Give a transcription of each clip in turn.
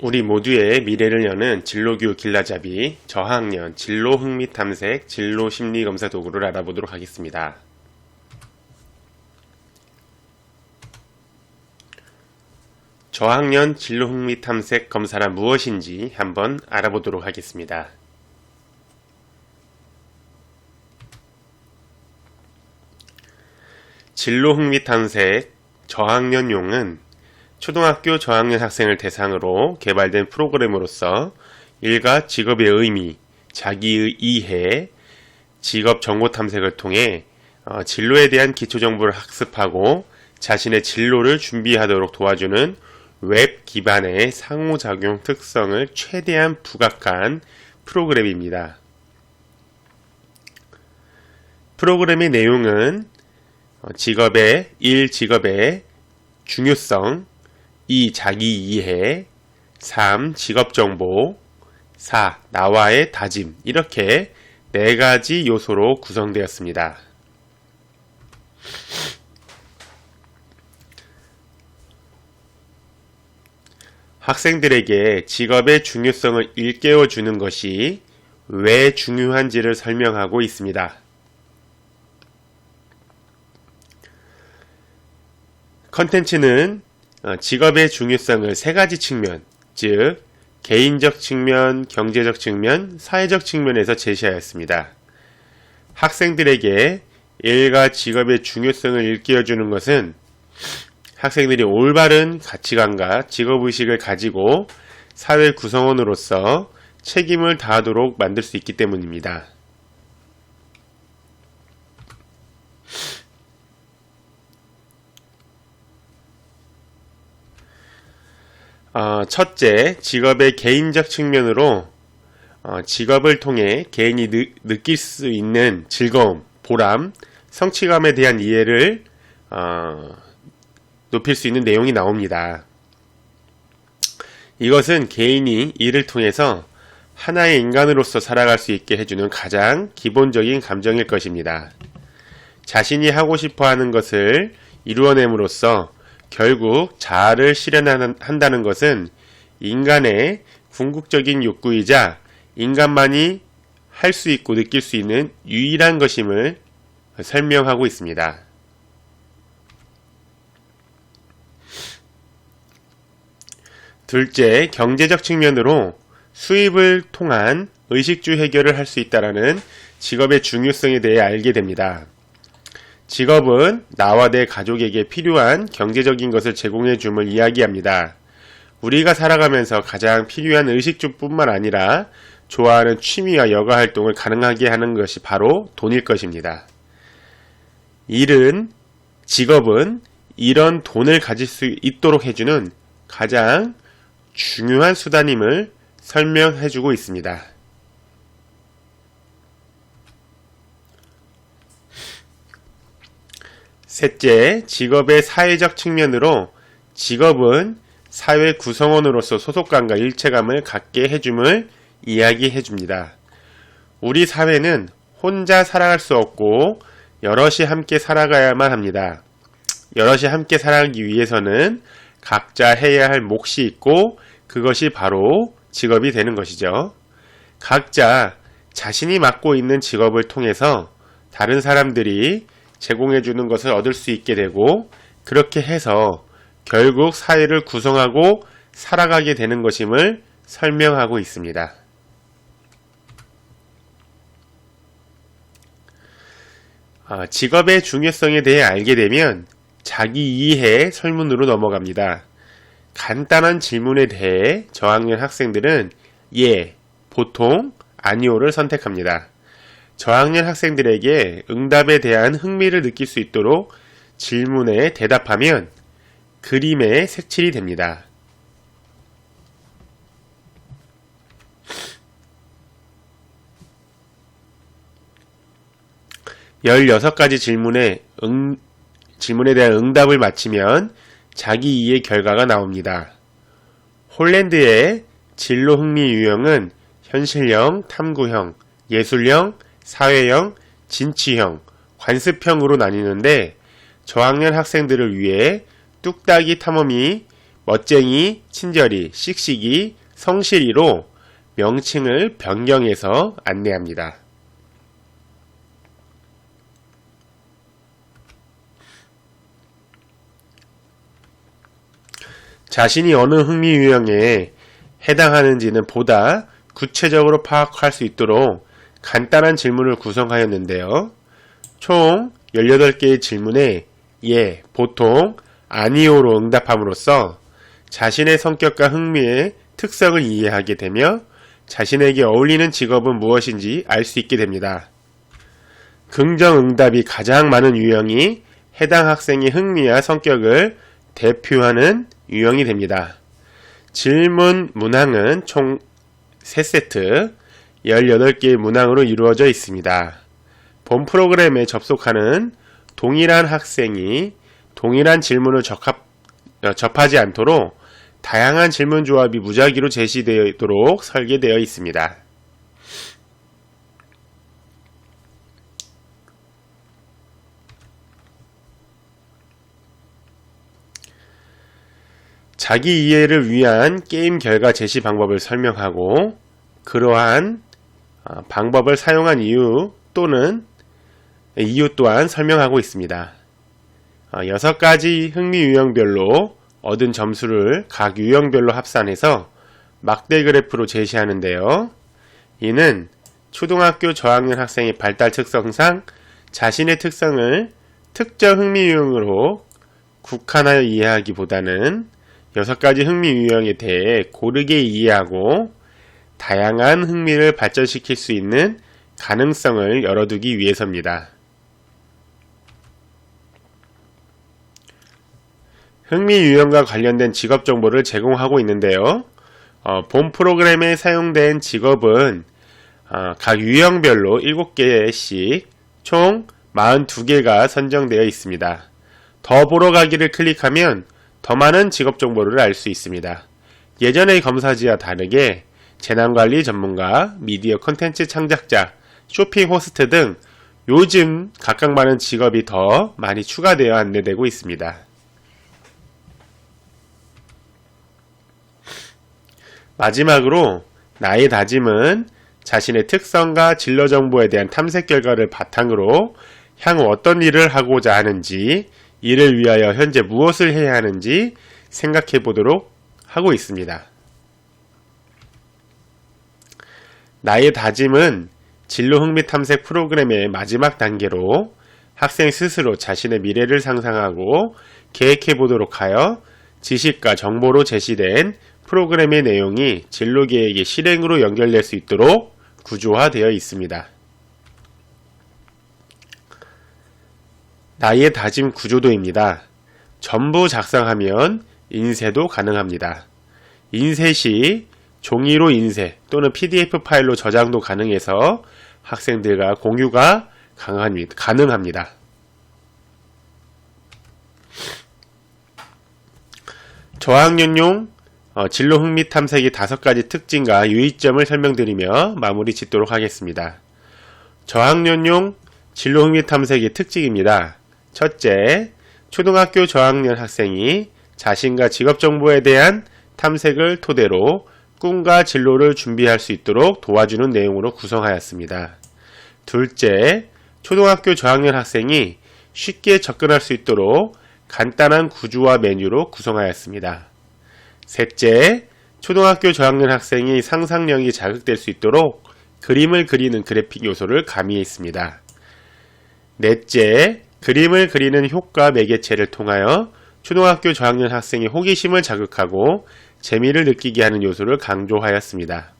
우리 모두의 미래를 여는 진로교육 길라잡이 저학년 진로 흥미 탐색 진로 심리 검사 도구를 알아보도록 하겠습니다. 저학년 진로 흥미 탐색 검사란 무엇인지 한번 알아보도록 하겠습니다. 진로 흥미 탐색 저학년용은 초등학교 저학년 학생을 대상으로 개발된 프로그램으로서 일과 직업의 의미, 자기의 이해, 직업 정보 탐색을 통해 진로에 대한 기초 정보를 학습하고 자신의 진로를 준비하도록 도와주는 웹 기반의 상호작용 특성을 최대한 부각한 프로그램입니다. 프로그램의 내용은 직업의 중요성, 2. 자기 이해, 3. 직업정보, 4. 나와의 다짐, 이렇게 4가지 요소로 구성되었습니다. 학생들에게 직업의 중요성을 일깨워주는 것이 왜 중요한지를 설명하고 있습니다. 컨텐츠는 직업의 중요성을 3가지 측면, 즉 개인적 측면, 경제적 측면, 사회적 측면에서 제시하였습니다. 학생들에게 일과 직업의 중요성을 일깨워주는 것은 학생들이 올바른 가치관과 직업의식을 가지고 사회 구성원으로서 책임을 다하도록 만들 수 있기 때문입니다. 첫째, 직업의 개인적 측면으로 직업을 통해 개인이 느낄 수 있는 즐거움, 보람, 성취감에 대한 이해를 높일 수 있는 내용이 나옵니다. 이것은 개인이 이를 통해서 하나의 인간으로서 살아갈 수 있게 해주는 가장 기본적인 감정일 것입니다. 자신이 하고 싶어 하는 것을 이루어냄으로써 결국 자아를 실현한다는 것은 인간의 궁극적인 욕구이자 인간만이 할 수 있고 느낄 수 있는 유일한 것임을 설명하고 있습니다. 둘째, 경제적 측면으로 수입을 통한 의식주 해결을 할 수 있다는 직업의 중요성에 대해 알게 됩니다. 직업은 나와 내 가족에게 필요한 경제적인 것을 제공해 줌을 이야기합니다. 우리가 살아가면서 가장 필요한 의식주뿐만 아니라 좋아하는 취미와 여가 활동을 가능하게 하는 것이 바로 돈일 것입니다. 직업은 이런 돈을 가질 수 있도록 해주는 가장 중요한 수단임을 설명해주고 있습니다. 셋째, 직업의 사회적 측면으로 직업은 사회 구성원으로서 소속감과 일체감을 갖게 해줌을 이야기해줍니다. 우리 사회는 혼자 살아갈 수 없고 여럿이 함께 살아가야만 합니다. 여럿이 함께 살아가기 위해서는 각자 해야 할 몫이 있고 그것이 바로 직업이 되는 것이죠. 각자 자신이 맡고 있는 직업을 통해서 다른 사람들이 제공해주는 것을 얻을 수 있게 되고 그렇게 해서 결국 사회를 구성하고 살아가게 되는 것임을 설명하고 있습니다. 직업의 중요성에 대해 알게 되면 자기 이해 설문으로 넘어갑니다. 간단한 질문에 대해 저학년 학생들은 예, 보통, 아니오를 선택합니다. 저학년 학생들에게 응답에 대한 흥미를 느낄 수 있도록 질문에 대답하면 그림에 색칠이 됩니다. 16가지 질문에 대한 응답을 마치면 자기 이해 결과가 나옵니다. 홀랜드의 진로 흥미 유형은 현실형, 탐구형, 예술형, 사회형, 진취형, 관습형으로 나뉘는데 저학년 학생들을 위해 뚝딱이 탐험이, 멋쟁이, 친절이, 씩씩이, 성실히로 명칭을 변경해서 안내합니다. 자신이 어느 흥미 유형에 해당하는지는 보다 구체적으로 파악할 수 있도록 간단한 질문을 구성하였는데요. 총 18개의 질문에 예, 보통, 아니오로 응답함으로써 자신의 성격과 흥미의 특성을 이해하게 되며 자신에게 어울리는 직업은 무엇인지 알 수 있게 됩니다. 긍정 응답이 가장 많은 유형이 해당 학생의 흥미와 성격을 대표하는 유형이 됩니다. 질문 문항은 총 3세트, 18개의 문항으로 이루어져 있습니다. 본 프로그램에 접속하는 동일한 학생이 동일한 질문을 접하지 않도록 다양한 질문 조합이 무작위로 제시되도록 설계되어 있습니다. 자기 이해를 위한 게임 결과 제시 방법을 설명하고 그러한 방법을 사용한 이유 또한 설명하고 있습니다. 6가지 흥미 유형별로 얻은 점수를 각 유형별로 합산해서 막대 그래프로 제시하는데요. 이는 초등학교 저학년 학생의 발달 특성상 자신의 특성을 특정 흥미 유형으로 국한하여 이해하기보다는 6가지 흥미 유형에 대해 고르게 이해하고 다양한 흥미를 발전시킬 수 있는 가능성을 열어두기 위해서입니다. 흥미 유형과 관련된 직업 정보를 제공하고 있는데요. 본 프로그램에 사용된 직업은 각 유형별로 7개씩 총 42개가 선정되어 있습니다. 더 보러 가기를 클릭하면 더 많은 직업 정보를 알 수 있습니다. 예전의 검사지와 다르게 재난관리 전문가, 미디어 콘텐츠 창작자, 쇼핑 호스트 등 요즘 각각 많은 직업이 더 많이 추가되어 안내되고 있습니다. 마지막으로 나의 다짐은 자신의 특성과 진로 정보에 대한 탐색 결과를 바탕으로 향후 어떤 일을 하고자 하는지, 이를 위하여 현재 무엇을 해야 하는지 생각해 보도록 하고 있습니다. 나의 다짐은 진로 흥미 탐색 프로그램의 마지막 단계로 학생 스스로 자신의 미래를 상상하고 계획해 보도록 하여 지식과 정보로 제시된 프로그램의 내용이 진로 계획의 실행으로 연결될 수 있도록 구조화되어 있습니다. 나의 다짐 구조도입니다. 전부 작성하면 인쇄도 가능합니다. 인쇄 시 종이로 인쇄 또는 PDF 파일로 저장도 가능해서 학생들과 공유가 가능합니다. 저학년용 진로 흥미 탐색의 5가지 특징과 유의점을 설명드리며 마무리 짓도록 하겠습니다. 저학년용 진로 흥미 탐색의 특징입니다. 첫째, 초등학교 저학년 학생이 자신과 직업 정보에 대한 탐색을 토대로 꿈과 진로를 준비할 수 있도록 도와주는 내용으로 구성하였습니다. 둘째, 초등학교 저학년 학생이 쉽게 접근할 수 있도록 간단한 구조화 메뉴로 구성하였습니다. 셋째, 초등학교 저학년 학생이 상상력이 자극될 수 있도록 그림을 그리는 그래픽 요소를 가미했습니다. 넷째, 그림을 그리는 효과 매개체를 통하여 초등학교 저학년 학생의 호기심을 자극하고 재미를 느끼게 하는 요소를 강조하였습니다.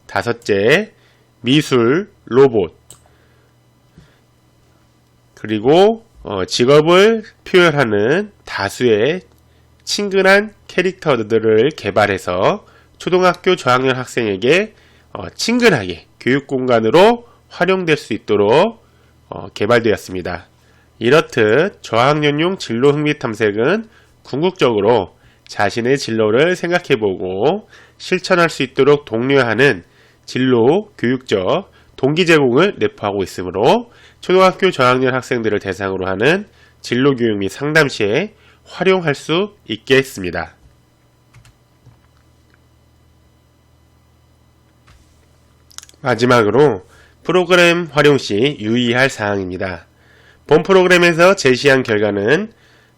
다섯째, 미술, 로봇, 그리고 직업을 표현하는 다수의 친근한 캐릭터들을 개발해서 초등학교 저학년 학생에게 친근하게 교육 공간으로 활용될 수 있도록 개발되었습니다. 이렇듯 저학년용 진로 흥미 탐색은 궁극적으로 자신의 진로를 생각해보고 실천할 수 있도록 독려하는 진로 교육적 동기 제공을 내포하고 있으므로 초등학교 저학년 학생들을 대상으로 하는 진로 교육 및 상담 시에 활용할 수 있게 했습니다. 마지막으로 프로그램 활용 시 유의할 사항입니다. 본 프로그램에서 제시한 결과는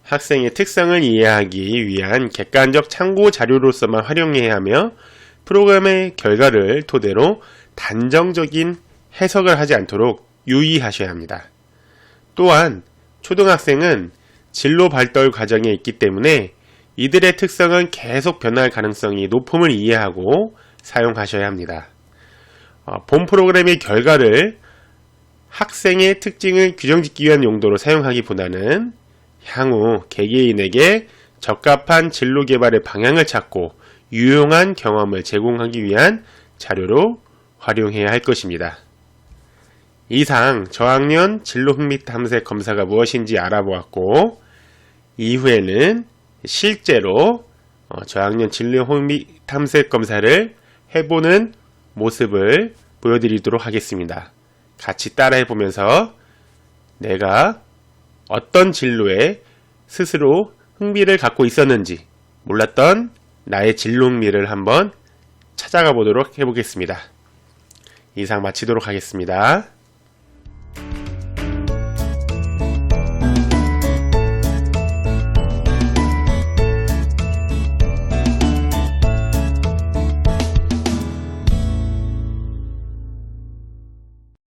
학생의 특성을 이해하기 위한 객관적 참고 자료로서만 활용해야 하며 프로그램의 결과를 토대로 단정적인 해석을 하지 않도록 유의하셔야 합니다. 또한 초등학생은 진로 발달 과정에 있기 때문에 이들의 특성은 계속 변할 가능성이 높음을 이해하고 사용하셔야 합니다. 본 프로그램의 결과를 학생의 특징을 규정짓기 위한 용도로 사용하기보다는 향후 개개인에게 적합한 진로 개발의 방향을 찾고 유용한 경험을 제공하기 위한 자료로 활용해야 할 것입니다. 이상 저학년 진로 흥미 탐색 검사가 무엇인지 알아보았고, 이후에는 실제로 저학년 진로 흥미 탐색 검사를 해보는 모습을 보여드리도록 하겠습니다. 같이 따라해 보면서 내가 어떤 진로에 스스로 흥미를 갖고 있었는지, 몰랐던 나의 진로 흥미를 한번 찾아가 보도록 해보겠습니다. 이상 마치도록 하겠습니다.